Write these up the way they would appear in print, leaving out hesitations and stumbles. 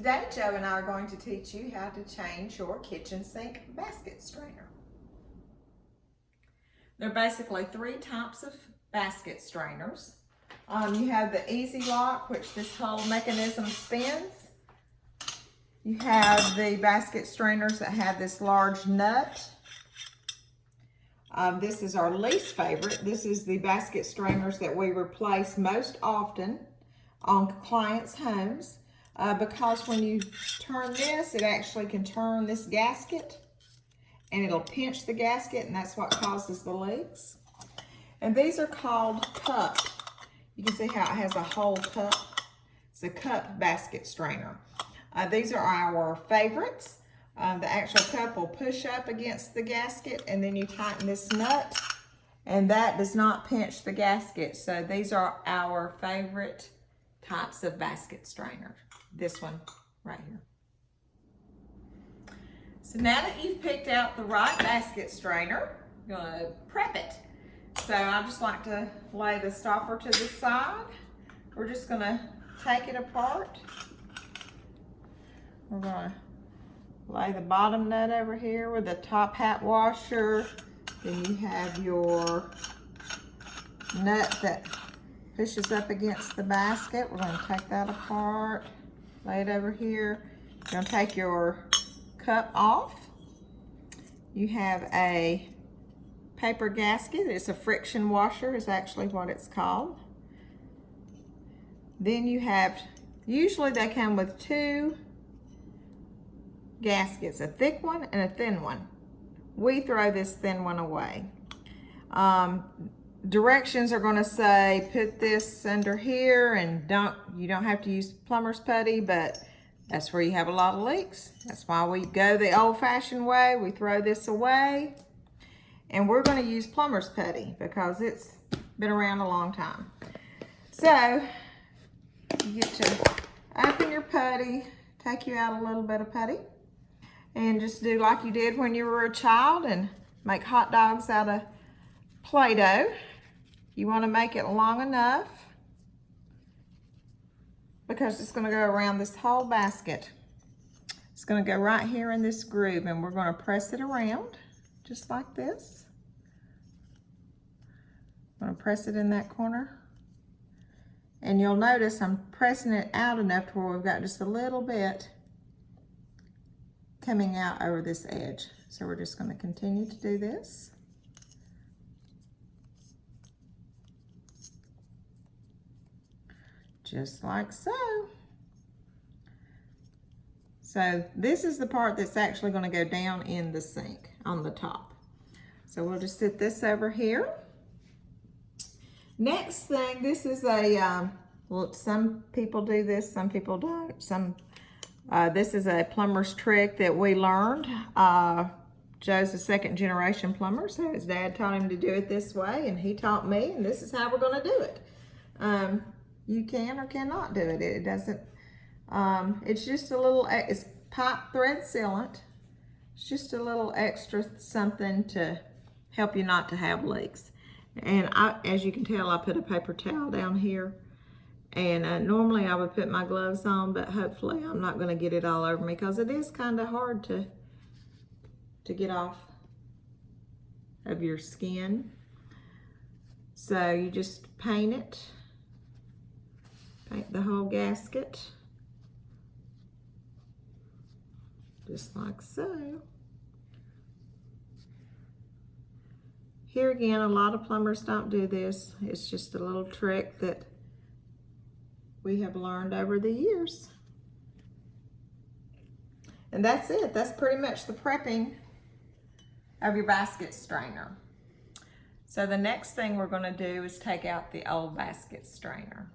Today, Joe and I are going to teach you how to change your kitchen sink basket strainer. There are basically three types of basket strainers. You have the easy lock, which this whole mechanism spins. You have the basket strainers that have this large nut. This is our least favorite. This is the basket strainers that we replace most often on clients' homes because when you turn this, it actually can turn this gasket and it'll pinch the gasket, and that's what causes the leaks. And these are called cup. You can see how it has a whole cup. It's a cup basket strainer. These are our favorites. The actual cup will push up against the gasket, and then you tighten this nut, and that does not pinch the gasket. So these are our favorite types of basket strainer. This one right here. So now that you've picked out the right basket strainer, you're gonna prep it. So I just like to lay the stopper to the side. We're just gonna take it apart. We're gonna lay the bottom nut over here with the top hat washer. Then you have your nut that pushes up against the basket. We're gonna take that apart, lay it over here. You're gonna take your cup off. You have a paper gasket. It's a friction washer is actually what it's called. Then you have, usually they come with two gaskets, a thick one and a thin one. We throw this thin one away. Directions are going to say put this under here, and you don't have to use plumber's putty, but that's where you have a lot of leaks. That's why we go the old-fashioned way. We throw this away, and we're going to use plumber's putty because it's been around a long time. So you get to open your putty, take you out a little bit of putty, and just do like you did when you were a child and make hot dogs out of Play-Doh. You want to make it long enough because it's going to go around this whole basket. It's going to go right here in this groove, and we're going to press it around just like this. I'm going to press it in that corner. And you'll notice I'm pressing it out enough to where we've got just a little bit coming out over this edge. So we're just going to continue to do this. Just like so. So this is the part that's actually going to go down in the sink on the top. So we'll just sit this over here. Next thing, this is a, well, some people do this, some people don't. This is a plumber's trick that we learned. Joe's a second generation plumber, so his dad taught him to do it this way, and he taught me, and this is how we're going to do it. You can or cannot do it. It doesn't, it's just a little, it's pipe thread sealant. It's just a little extra something to help you not to have leaks. And as you can tell, I put a paper towel down here. And normally I would put my gloves on, but hopefully I'm not going to get it all over me because it is kind of hard to get off of your skin. So you just paint it. Paint the whole gasket. Just like so. Here again, a lot of plumbers don't do this. It's just a little trick that we have learned over the years. And that's it. That's pretty much the prepping of your basket strainer. So the next thing we're going to do is take out the old basket strainer.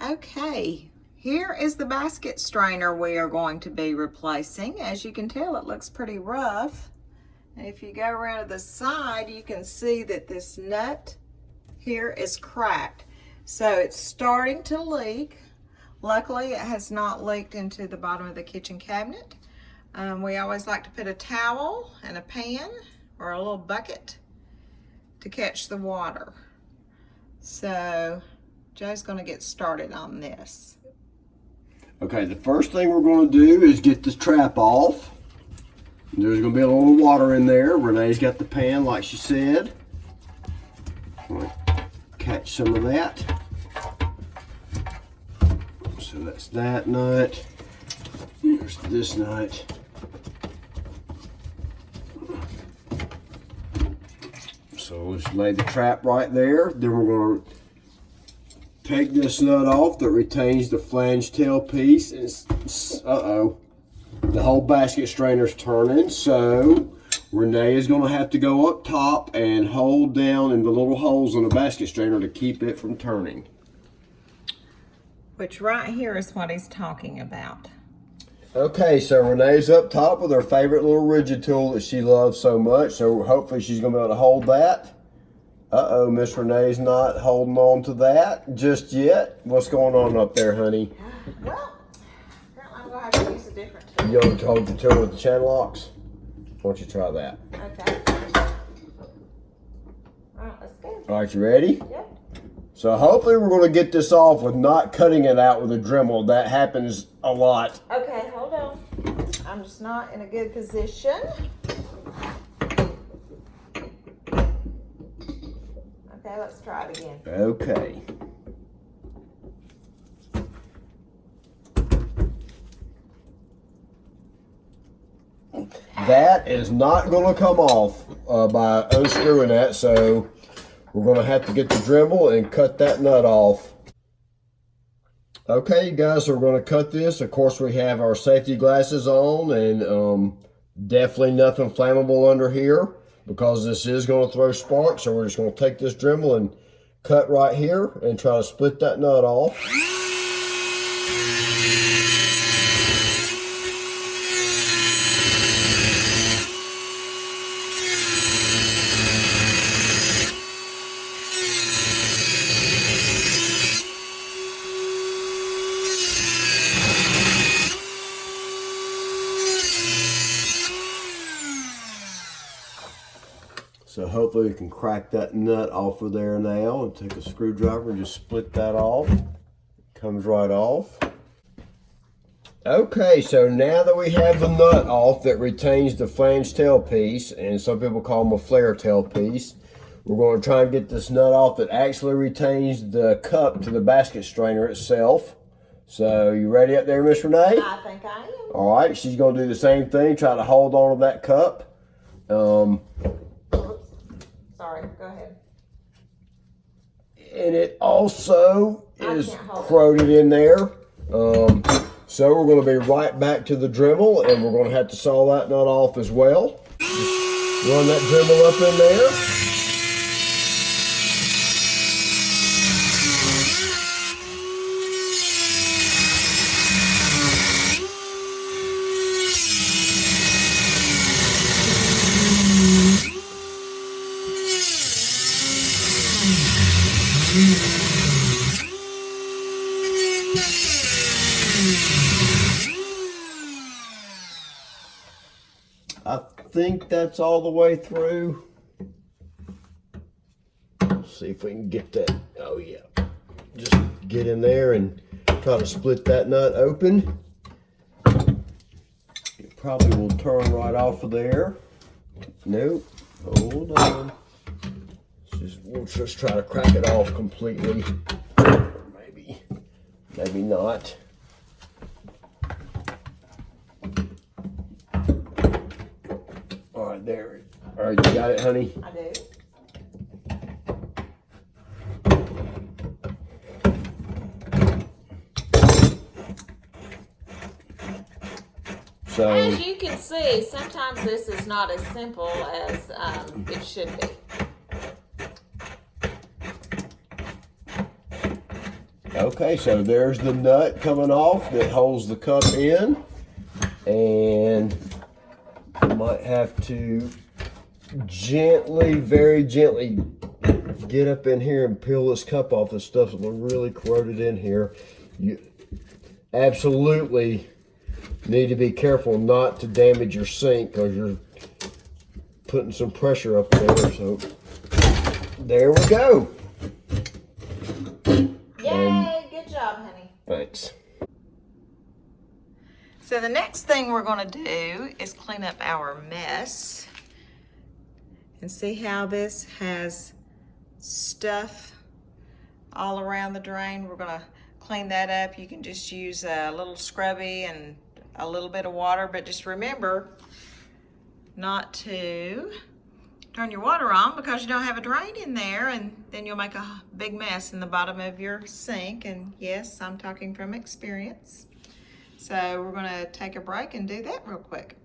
Okay, here is the basket strainer we are going to be replacing. As you can tell, it looks pretty rough. And if you go around to the side, you can see that this nut here is cracked. So it's starting to leak. Luckily, it has not leaked into the bottom of the kitchen cabinet. We always like to put a towel and a pan or a little bucket to catch the water. So Joe's gonna get started on this. Okay, the first thing we're going to do is get this trap off. There's going to be a little water in there. Renee's got the pan like she said. I'm going to catch some of that. So that's that nut. Here's this nut. So let's lay the trap right there. Then we're going to take this nut off that retains the flange tail piece. Uh-oh. The whole basket strainer's turning, so Renee is going to have to go up top and hold down in the little holes in the basket strainer to keep it from turning. Which right here is what he's talking about. Okay, so Renee's up top with her favorite little rigid tool that she loves so much, so hopefully she's going to be able to hold that. Uh-oh, Miss Renee's not holding on to that just yet. What's going on up there, honey? Well, apparently I'm going to have to use a different tool. You want to hold the tool with the channel locks? Why don't you try that? Okay. All right, let's go. All right, you ready? Yep. So hopefully we're going to get this off with not cutting it out with a Dremel. That happens a lot. Okay, hold on. I'm just not in a good position. Okay, let's try it again. Okay. That is not going to come off by unscrewing that, so we're going to have to get the Dremel and cut that nut off. Okay, guys, so we're going to cut this. Of course, we have our safety glasses on, and definitely nothing flammable under here because this is going to throw sparks. So we're just going to take this Dremel and cut right here and try to split that nut off. So hopefully we can crack that nut off of there now and take a screwdriver and just split that off. Comes right off. Okay, so now that we have the nut off that retains the flange tail piece, and some people call them a flare tail piece, we're going to try and get this nut off that actually retains the cup to the basket strainer itself. So you ready up there, Miss Renee? I think I am. All right, she's going to do the same thing, try to hold on to that cup. Oops. Sorry, go ahead. And it also is corroded in there. So we're going to be right back to the Dremel, and we're going to have to saw that nut off as well. Just run that Dremel up in there. I think that's all the way through. Let's see if we can get that. Oh yeah. Just get in there and try to split that nut open. It probably will turn right off of there. Nope. Hold on. We'll just try to crack it off completely. Maybe not. All right, there. All right, you got it, honey? I do. So, as you can see, sometimes this is not as simple as it should be. okay, so there's the nut coming off that holds the cup in, and I might have to gently, very gently get up in here and peel this cup off. This stuff's really corroded in here. You absolutely need to be careful not to damage your sink because you're putting some pressure up there. So there we go. Thanks. So the next thing we're gonna do is clean up our mess. And see how this has stuff all around the drain? We're gonna clean that up. You can just use a little scrubby and a little bit of water, but just remember not to turn your water on because you don't have a drain in there, and then you'll make a big mess in the bottom of your sink. And yes, I'm talking from experience. So we're gonna take a break and do that real quick.